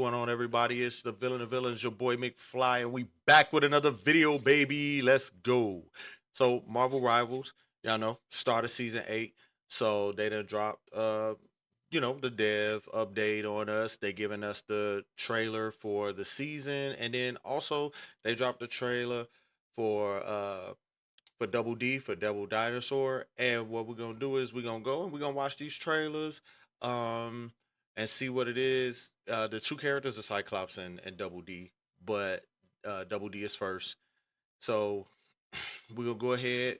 going on, everybody? It's the villain of villains, your boy McFly, and we back with another video, baby. Let's go. So, Marvel Rivals, y'all know, start of season 8. So they done dropped the dev update on us. They giving us the trailer for the season, and then also they dropped the trailer for Double D, for Devil Dinosaur. And what we're gonna do is we're gonna go and we're gonna watch these trailers um and see what it is. The two characters are Cyclops and Double D, but Double D is first. So we're gonna go ahead,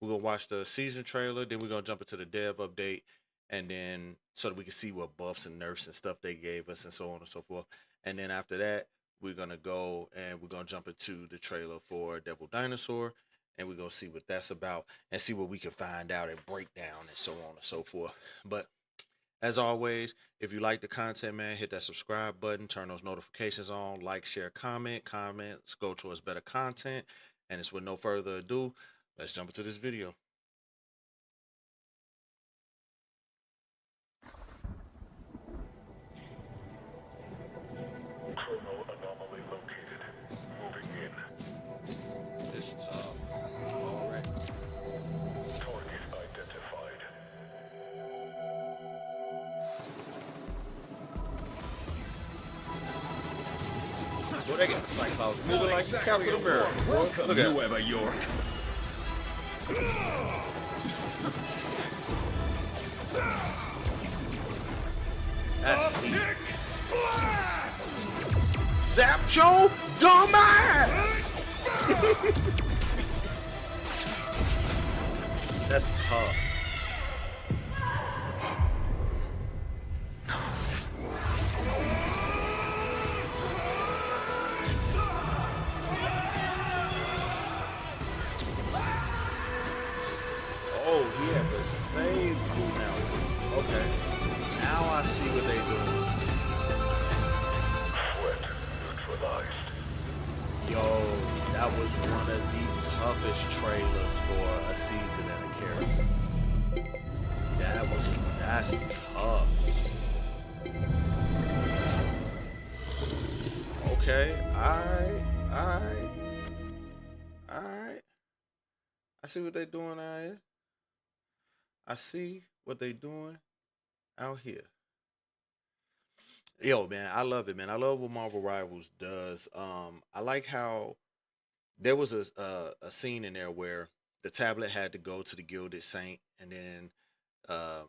we're gonna watch the season trailer, then we're gonna jump into the dev update, and then so that we can see what buffs and nerfs and stuff they gave us and so on and so forth. And then after that, we're gonna go and we're gonna jump into the trailer for Devil Dinosaur, and we're gonna see what that's about and see what we can find out and break down and so on and so forth. But as always, if you like the content, man, hit that subscribe button, turn those notifications on, like, share, comment. Comments go towards better content. And it's with no further ado, let's jump into this video. Chrono anomaly located. Moving in. This is tough. Alright. Target identified. So they got Cyclops moving like exactly Captain America. Welcome, Look at Nueva York. that's the Nick Blast! Zapcho dumbass. That's tough. Oh, he had to save you now. Okay. Now I see what they doing. Threat neutralized. Yo, that was one of the toughest trailers for a season and a character. That's tough. Okay, alright. I see what they doing out here. I see what they doing out here. Yo, man, I love it, man. I love what Marvel Rivals does. I like how there was a scene in there where the tablet had to go to the Gilded Saint, and then um,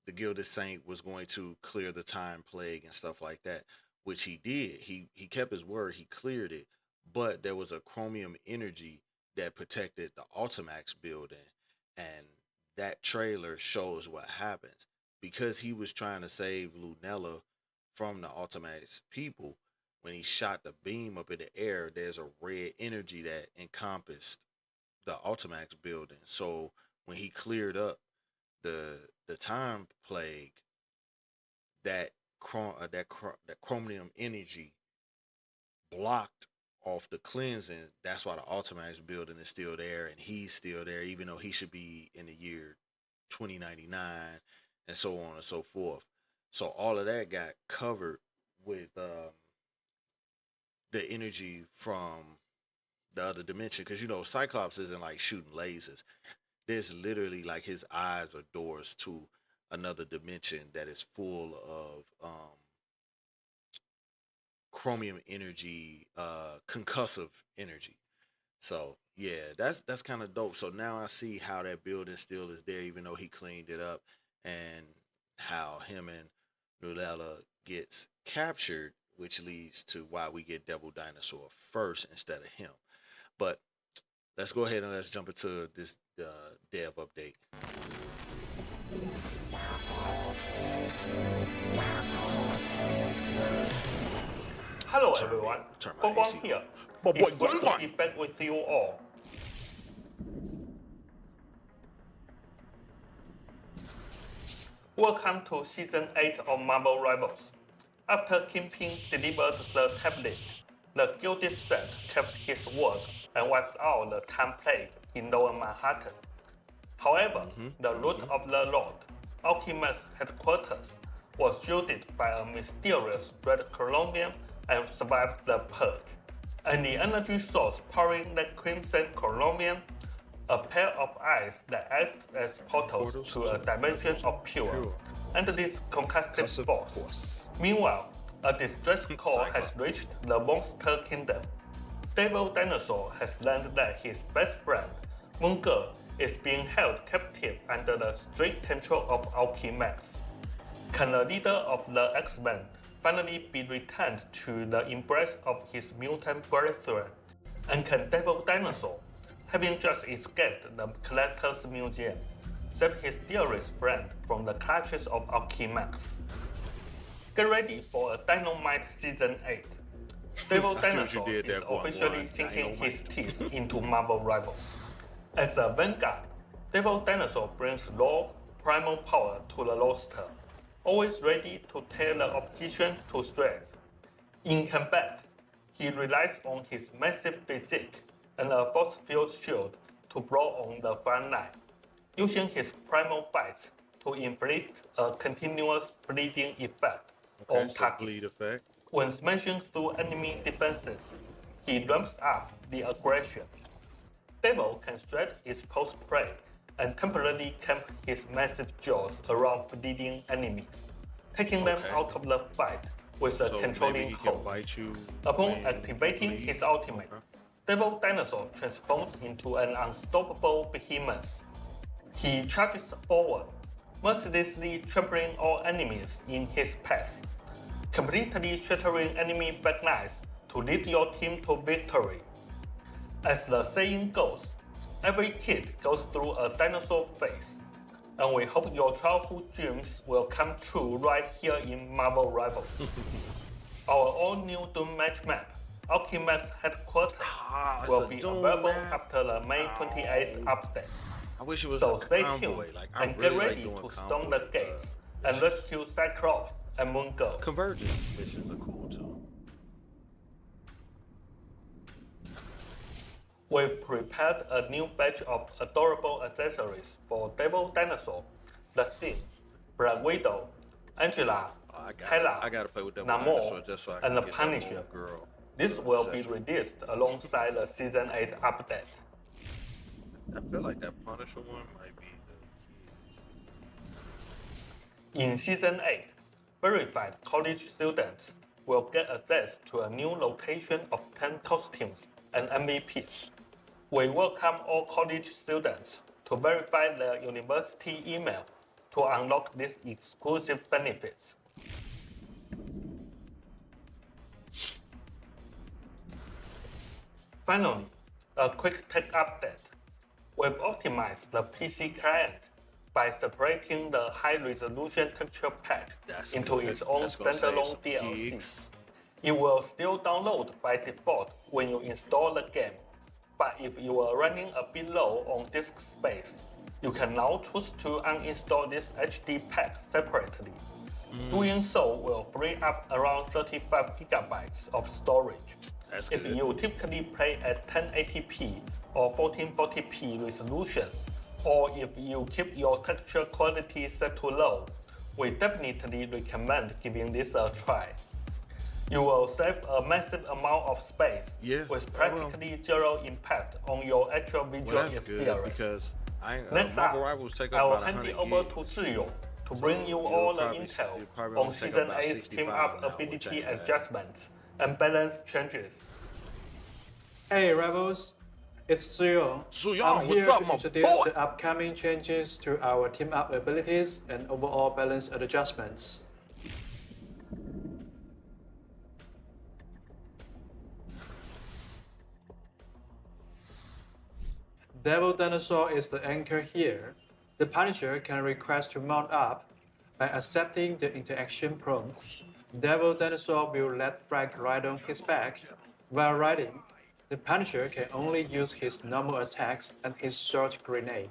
the Gilded Saint was going to clear the time plague and stuff like that, which he did. He kept his word. He cleared it, but there was a chromium energy that protected the Alchemax building, and that trailer shows what happens because he was trying to save Lunella from the Alchemax people. When he shot the beam up in the air, there's a red energy that encompassed the Alchemax building. So when he cleared up the time plague, that that chromium energy blocked off the cleansing. That's why the Alchemax building is still there, and he's still there, even though he should be in the year 2099, and so on and so forth. So all of that got covered with the energy from the other dimension, because Cyclops isn't like shooting lasers. There's literally like his eyes are doors to another dimension that is full of chromium energy, concussive energy. So yeah, that's kind of dope. So now I see how that building still is there, even though he cleaned it up, and how him and Nulella gets captured, which leads to why we get Devil Dinosaur first instead of him. But let's go ahead and let's jump into this dev update. Hello everyone, turn my Guangguang AC here. My boy It's good to Guangguang. be back with you all. Welcome to Season 8 of Marvel Rivals. After Kingpin delivered the tablet, the Gilded Saint kept his word and wiped out the time plague in Lower Manhattan. However, the root of the Lord, Alchemax Headquarters, was shielded by a mysterious red Colombian and survived the purge. And the energy source powering the Crimson Colombian, a pair of eyes that act as portals to a dimension of pure, and this concussive force. Meanwhile, a distress call has reached the Monster Kingdom. Devil Dinosaur has learned that his best friend, Moon Girl, is being held captive under the strict control of Alchemax. Can the leader of the X-Men finally be returned to the embrace of his mutant brethren? And can Devil Dinosaur, having just escaped the Collector's Museum, save his dearest friend from the clutches of Alchemax? Get ready for a dino-mite Season 8. Devil Dinosaur is officially sinking his teeth into Marvel Rivals. As a vanguard, Devil Dinosaur brings raw, primal power to the roster, always ready to tear the opposition to shreds. In combat, he relies on his massive physique and a force field shield to brawl on the front line, using his primal bites to inflict a continuous bleeding effect on targets. When smashing through enemy defenses, he ramps up the aggression. Devil can shred his post-prey and temporarily camp his massive jaws around bleeding enemies, taking them out of the fight with a controlling hold. Upon activating his ultimate, Devil Dinosaur transforms into an unstoppable behemoth. He charges forward, mercilessly trampling all enemies in his path, completely shattering enemy backlines to lead your team to victory. As the saying goes, every kid goes through a dinosaur phase, and we hope your childhood dreams will come true right here in Marvel Rivals. Our all-new Doom match map, Alchemax Headquarters, will be available after the May 28th update. I wish it was So a stay convoy. tuned Like, I and really get like ready doing to storm convoy, the gates and rescue Cyclops and Moon Girl. Convergence missions are cool too. We've prepared a new batch of adorable accessories for Devil Dinosaur, the Thing, Black Widow, Angela, Hela, I gotta play with that Namor, just so I and can the get that Punisher. old girl. This will be released alongside the Season 8 update. I feel like that Punisher one might be the In Season 8, verified college students will get access to a new rotation of 10 costumes and MVPs. We welcome all college students to verify their university email to unlock these exclusive benefits. Finally, a quick tech update. We've optimized the PC client by separating the high-resolution texture pack into its own standalone DLC. It will still download by default when you install the game, but if you are running a bit low on disk space, you can now choose to uninstall this HD pack separately. Doing so will free up around 35 GB of storage. If you typically play at 1080p or 1440p resolutions, or if you keep your texture quality set to low, we definitely recommend giving this a try. You will save a massive amount of space with practically zero impact on your actual visual experience. Because Next up, I will hand it over to Zhiyo to bring you all the intel on Season 8's team-up ability adjustments and balance changes. Hey Rebels, it's Zhiyo. I'm what's here up, to my introduce boy? the upcoming changes to our team-up abilities and overall balance adjustments. Devil Dinosaur is the anchor here. The Punisher can request to mount up. By accepting the interaction prompt, Devil Dinosaur will let Frag ride on his back. While riding, the Punisher can only use his normal attacks and his short grenade.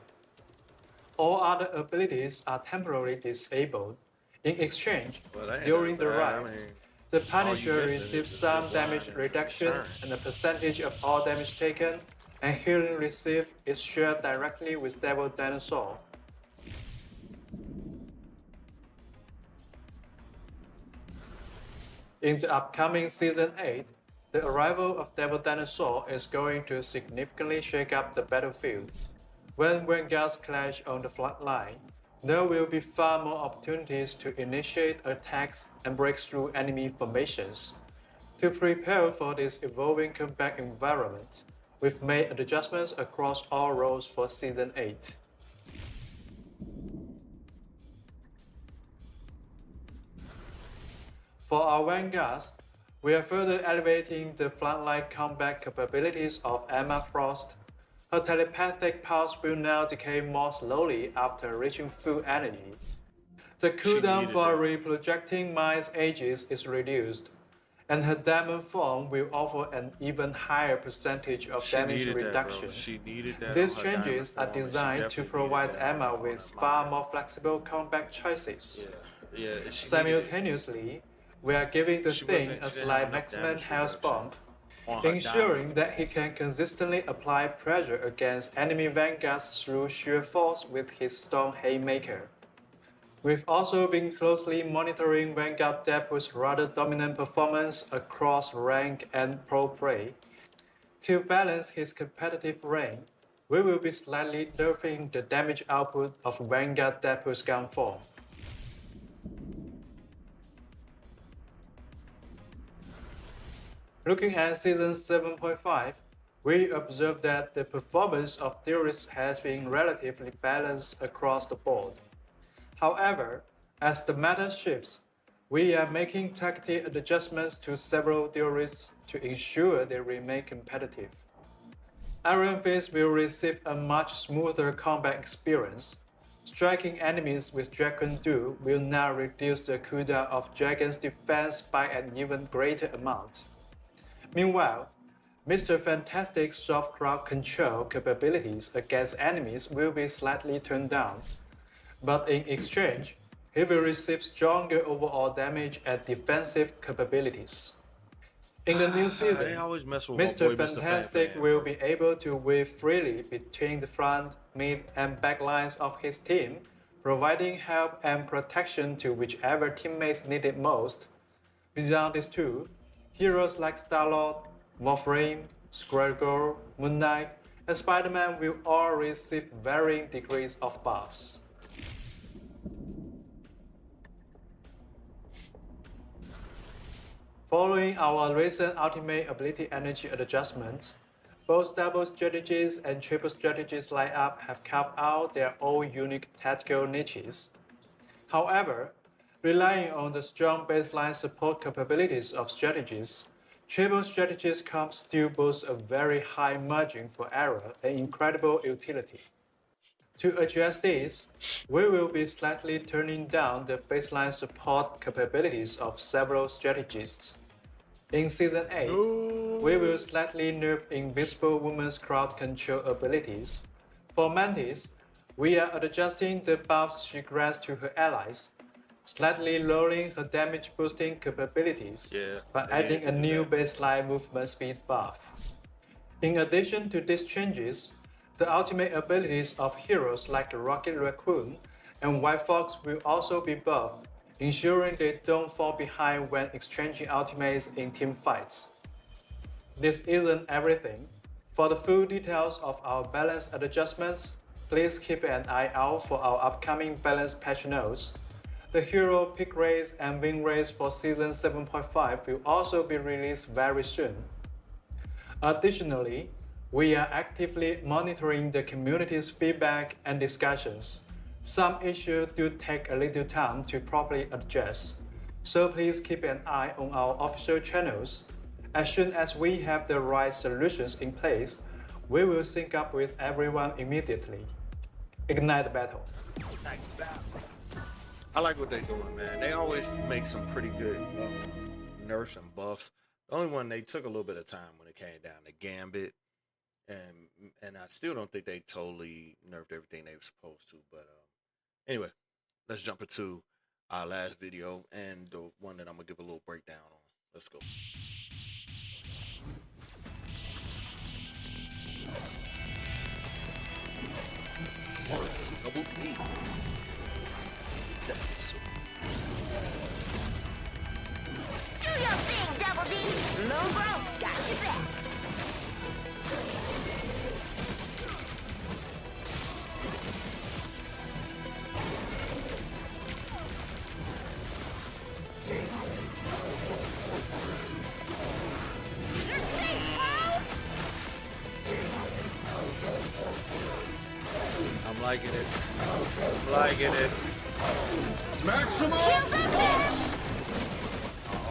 All other abilities are temporarily disabled. In exchange, during the ride, the Punisher receives some damage reduction and a percentage of all damage taken, and healing received is shared directly with Devil Dinosaur. In the upcoming Season 8, the arrival of Devil Dinosaur is going to significantly shake up the battlefield. When Vanguards clash on the front line, there will be far more opportunities to initiate attacks and break through enemy formations. To prepare for this evolving combat environment, we've made adjustments across all roles for Season 8. For our Vanguards, we are further elevating the frontline combat capabilities of Emma Frost. Her telepathic pulse will now decay more slowly after reaching full energy. The cooldown for reprojecting Mine's ages is reduced, and her diamond form will offer an even higher percentage of damage reduction. These changes are designed to provide Emma with far more flexible combat choices. Simultaneously, we are giving the Thing a slight maximum health bump, ensuring that he can consistently apply pressure against enemy vanguards through sheer force with his Stone Haymaker. We've also been closely monitoring Vanguard Depo's rather dominant performance across rank and pro play. To balance his competitive reign, we will be slightly nerfing the damage output of Vanguard Depo's gun form. Looking at Season 7.5, we observe that the performance of theorists has been relatively balanced across the board. However, as the meta shifts, we are making targeted adjustments to several theorists to ensure they remain competitive. Iron Fist will receive a much smoother combat experience. Striking enemies with Dragon Dew will now reduce the cooldown of Dragon's defense by an even greater amount. Meanwhile, Mr. Fantastic's soft crowd control capabilities against enemies will be slightly turned down, but in exchange, he will receive stronger overall damage and defensive capabilities. In the new season, Mr. Fantastic will be able to weave freely between the front, mid, and back lines of his team, providing help and protection to whichever teammates need it most. Beyond these two, heroes like Star-Lord, Warframe, Squirrel, Moon Knight, and Spider-Man will all receive varying degrees of buffs. Following our recent ultimate ability energy adjustments, both double strategies and triple strategies lineup have carved out their own unique tactical niches. However, relying on the strong baseline support capabilities of strategies, triple strategies comp still boast a very high margin for error and incredible utility. To address this, we will be slightly turning down the baseline support capabilities of several strategists. In Season 8, we will slightly nerf Invisible Woman's crowd control abilities. For Mantis, we are adjusting the buffs she grants to her allies, slightly lowering her damage boosting capabilities by adding a new baseline movement speed buff. In addition to these changes, the ultimate abilities of heroes like the Rocket Raccoon and White Fox will also be buffed, ensuring they don't fall behind when exchanging ultimates in team fights. This isn't everything. For the full details of our balance adjustments, please keep an eye out for our upcoming balance patch notes. The hero pick race and win race for Season 7.5 will also be released very soon. Additionally, we are actively monitoring the community's feedback and discussions. Some issues do take a little time to properly address, so please keep an eye on our official channels. As soon as we have the right solutions in place, we will sync up with everyone immediately. Ignite the battle. I like what they're doing, man. They always make some pretty good nerfs and buffs. The only one they took a little bit of time when it came down to Gambit, and I still don't think they totally nerfed everything they were supposed to. But anyway, let's jump into our last video and the one that I'm gonna give a little breakdown on. Let's go. Double E. That is so. Do your liking it. I'm liking it. Maximum I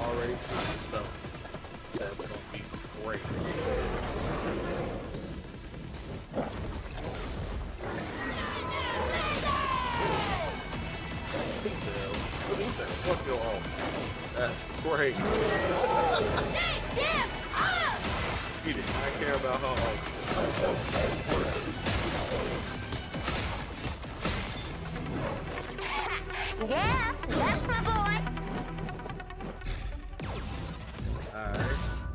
already see some stuff that's gonna be great. He said, fuck your home. That's great. He did not care about her home. Yeah, that's my boy.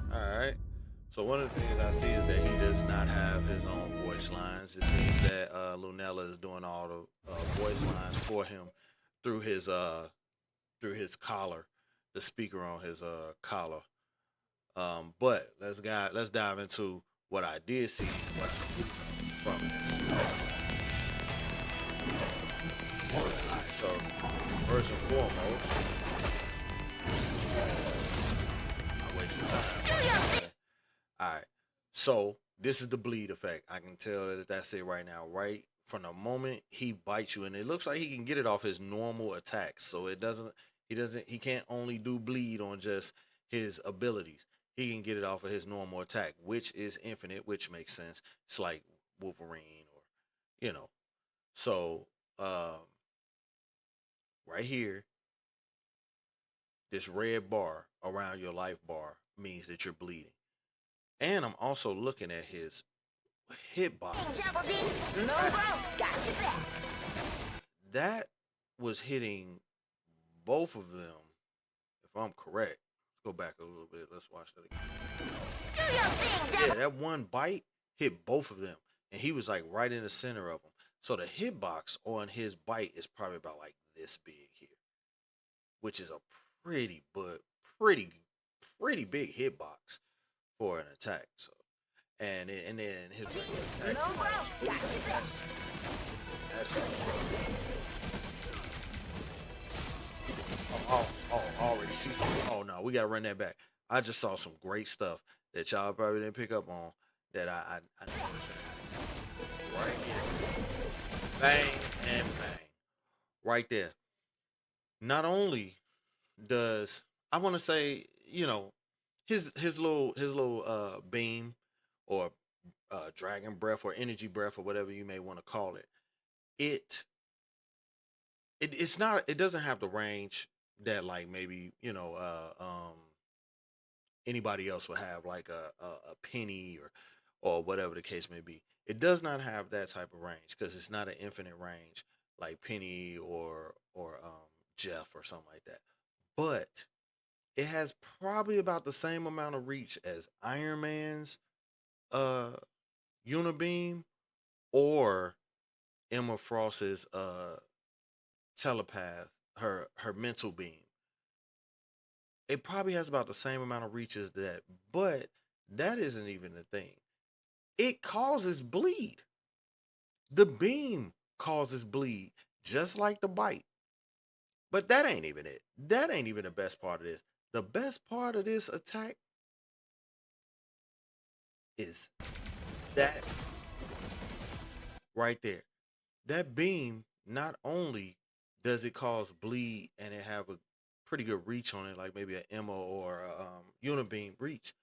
Alright. So one of the things I see is that he does not have his own voice lines. It seems that Lunella is doing all the voice lines for him through his collar, the speaker on his collar. But let's dive into what I did see from this. Alright, so first and foremost, I wasted time. Alright, so this is the bleed effect. I can tell that that's it right now. Right from the moment he bites you, and it looks like he can get it off his normal attacks. So he can't only do bleed on just his abilities. He can get it off of his normal attack, which is infinite, which makes sense. It's like Wolverine or, you know. So, right here, this red bar around your life bar means that you're bleeding. And I'm also looking at his hitbox. That was hitting both of them, if I'm correct. Let's go back a little bit. Let's watch that again. Yeah, that one bite hit both of them, and he was like right in the center of them. So the hitbox on his bite is probably about like this big here, which is a pretty big hitbox for an attack. So, and then his regular attack. That's already see something. Oh no, we gotta run that back. I just saw some great stuff that y'all probably didn't pick up on that I noticed right here. Bang and bang, right there. Not only does I want to say, his little beam or dragon breath or energy breath or whatever you may want to call it, it it doesn't have the range that like maybe anybody else would have, like a penny or whatever the case may be. It does not have that type of range because it's not an infinite range like Penny or Jeff or something like that. But it has probably about the same amount of reach as Iron Man's uh Unibeam or Emma Frost's telepath, her mental beam. It probably has about the same amount of reach as that, but that isn't even the thing. It causes bleed. The beam causes bleed, just like the bite. But that ain't even it. That ain't even the best part of this. The best part of this attack is that right there. That beam, not only does it cause bleed and it have a pretty good reach on it, like maybe an Emma or a Unibeam reach,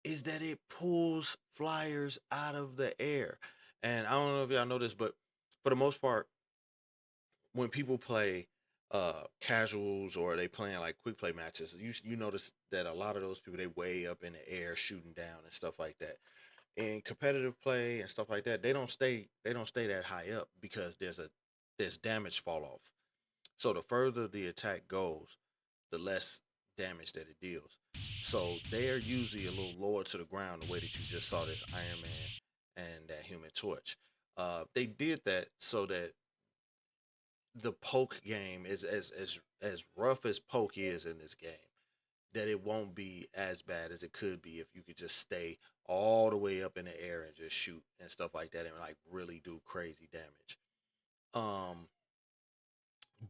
is that it pulls flyers out of the air. And I don't know if y'all know this, but for the most part, when people play casuals or they playing like quick play matches, you notice that a lot of those people, they way up in the air shooting down and stuff like that. In competitive play and stuff like that, they don't stay that high up because there's damage fall off. So the further the attack goes, the less damage that it deals. So they are usually a little lower to the ground, the way that you just saw this Iron Man and that Human Torch. They did that so that the poke game is as rough as poke is in this game, that it won't be as bad as it could be if you could just stay all the way up in the air and just shoot and stuff like that and like really do crazy damage. Um,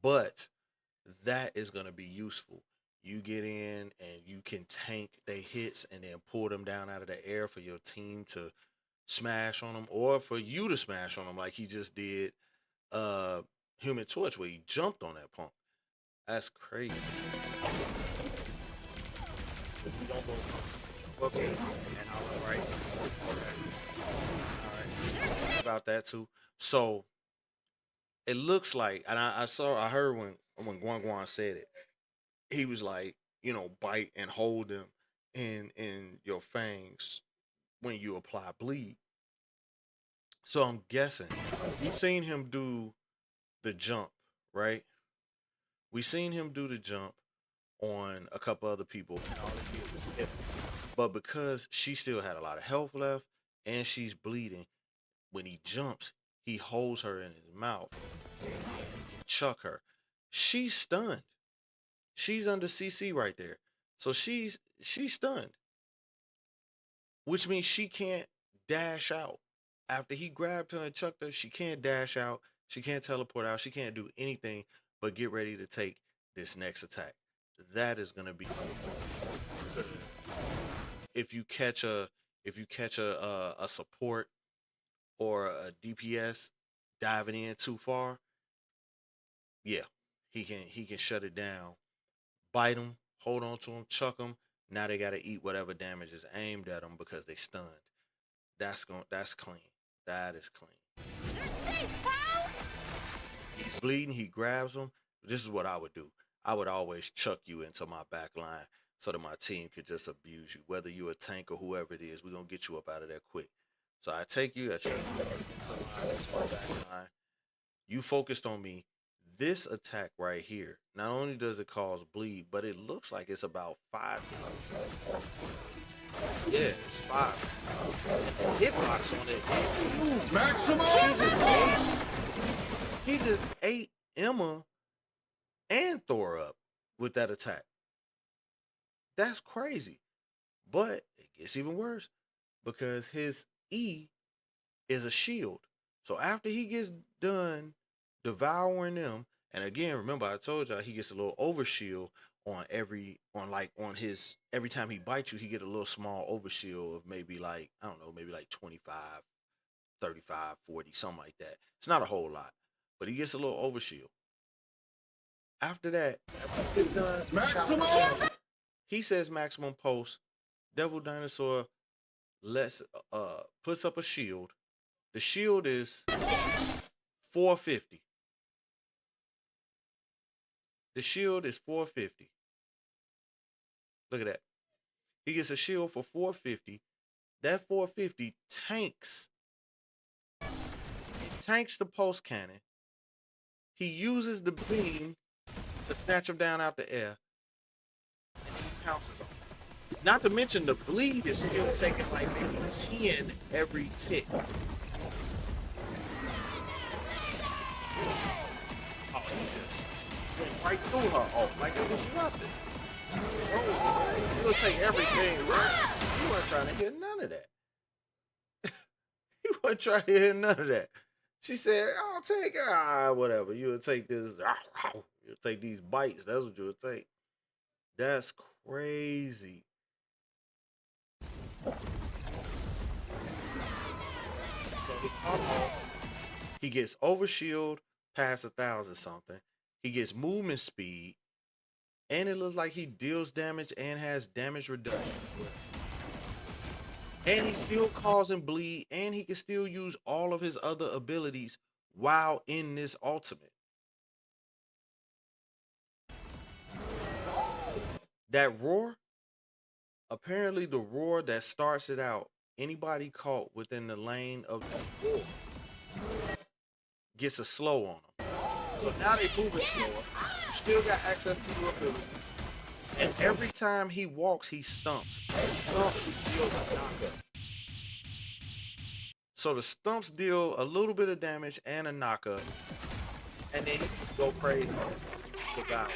but that is gonna be useful. You get in and you can tank they hits and then pull them down out of the air for your team to smash on them or for you to smash on them like he just did uh Human Torch where he jumped on that punk. That's crazy. If we don't go okay, and I was right. Okay. All right. About that too. So it looks like, and I heard when Guangguang said it, he was like, bite and hold them in your fangs when you apply bleed. So I'm guessing we seen him do the jump, right? We seen him do the jump on a couple other people, and all it did was hit him. But because she still had a lot of health left and she's bleeding, when he jumps, he holds her in his mouth and chuck her. She's stunned. She's under CC right there. So she's stunned, which means she can't dash out. After he grabbed her and chucked her, she can't dash out. She can't teleport out. She can't do anything but get ready to take this next attack. That is gonna be if you catch a support or a DPS diving in too far, yeah, he can shut it down. Bite him, hold on to him, chuck him. Now they gotta eat whatever damage is aimed at them because they stunned. That's clean. That is clean. He's bleeding, he grabs him. This is what I would do. I would always chuck you into my back line so that my team could just abuse you. Whether you're a tank or whoever it is, we're gonna get you up out of there quick. So I take you, I chuck you into my back line. You focused on me. This attack right here, not only does it cause bleed, but it looks like it's about 5. Yeah, it's 5. And the hitbox on it is huge. Maximum! He just ate Emma and Thor up with that attack. That's crazy. But it gets even worse because his E is a shield. So after he gets done devouring them, and again, remember I told y'all he gets a little overshield on his every time he bites you, he get a little small overshield of maybe like, I don't know, maybe like 25, 35, 40, something like that. It's not a whole lot, but he gets a little overshield. After that, after he's done Maximum! he says maximum post. Devil Dinosaur puts up a shield. The shield is 450. The shield is 450. Look at that. He gets a shield for 450. That 450 tanks. It tanks the post cannon. He uses the beam to snatch him down out the air. And he pounces on him. Not to mention the bleed is still taking like maybe 10 every tick. Oh, he just went right through her. Oh, like it was nothing. Oh, you'll take everything, right? You weren't trying to hear none of that. You weren't trying to hear none of that. She said, I'll take whatever. You'll take this. You'll take these bites. That's what you'll take. That's crazy. So he gets overshield past 1,000 something. He gets movement speed, and it looks like he deals damage and has damage reduction. And he's still causing bleed, and he can still use all of his other abilities while in this ultimate. That roar, apparently the roar that starts it out, anybody caught within the lane of the roar gets a slow on them. So now they moving slower. You still got access to your abilities. And every time he walks, he stumps. The stumps deal a knockup. So the stumps deal a little bit of damage and a knockup. And then he just go crazy. Yeah,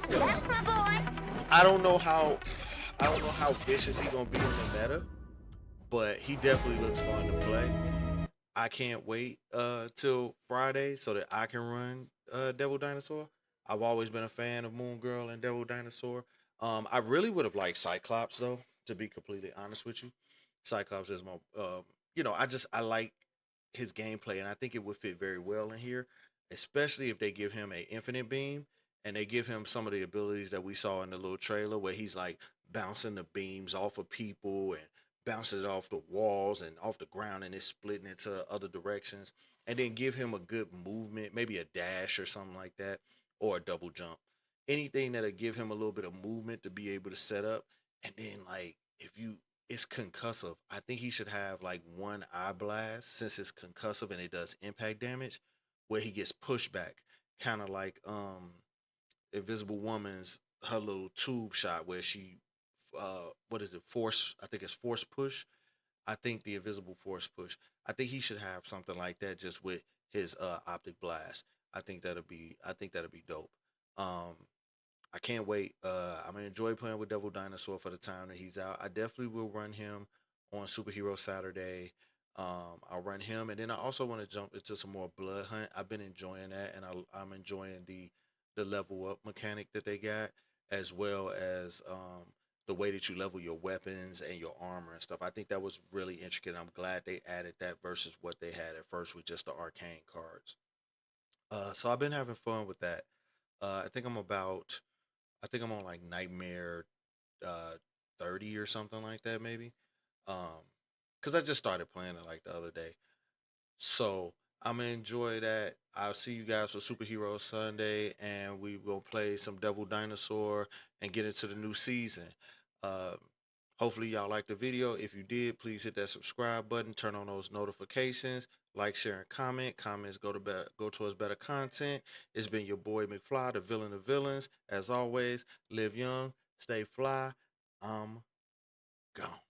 that's my boy. I don't know how vicious he gonna be in the meta, but he definitely looks fun to play. I can't wait till Friday so that I can run Devil Dinosaur. I've always been a fan of Moon Girl and Devil Dinosaur. I really would have liked Cyclops though, to be completely honest with you. Cyclops is my I like his gameplay, and I think it would fit very well in here, especially if they give him a infinite beam and they give him some of the abilities that we saw in the little trailer where he's like bouncing the beams off of people and bouncing it off the walls and off the ground and it's splitting into other directions. And then give him a good movement, maybe a dash or something like that, or a double jump. Anything that'll give him a little bit of movement to be able to set up. And then like if you it's concussive. I think he should have like one eye blast since it's concussive and it does impact damage, where he gets pushed back, kind of like Invisible Woman's her little tube shot where she what is it, force, I think it's force push. I think the invisible force push. I think he should have something like that just with his optic blast. I think that'll be dope. Um I can't wait. I'm gonna enjoy playing with Devil Dinosaur for the time that he's out. I definitely will run him on Superhero Saturday. I'll run him, and then I also want to jump into some more Blood Hunt. I've been enjoying that, and I'm enjoying the level up mechanic that they got, as well as the way that you level your weapons and your armor and stuff. I think that was really intricate. I'm glad they added that versus what they had at first with just the arcane cards. So I've been having fun with that. I think I'm on like Nightmare uh 30 or something like that maybe. Um cuz I just started playing it like the other day. So, I'm gonna enjoy that. I'll see you guys for Superhero Sunday and we will play some Devil Dinosaur and get into the new season. Um Hopefully y'all liked the video. If you did, please hit that subscribe button, turn on those notifications, like, share, and comment. Comments go towards better content. It's been your boy McFly, the villain of villains. As always, live young, stay fly. I'm gone.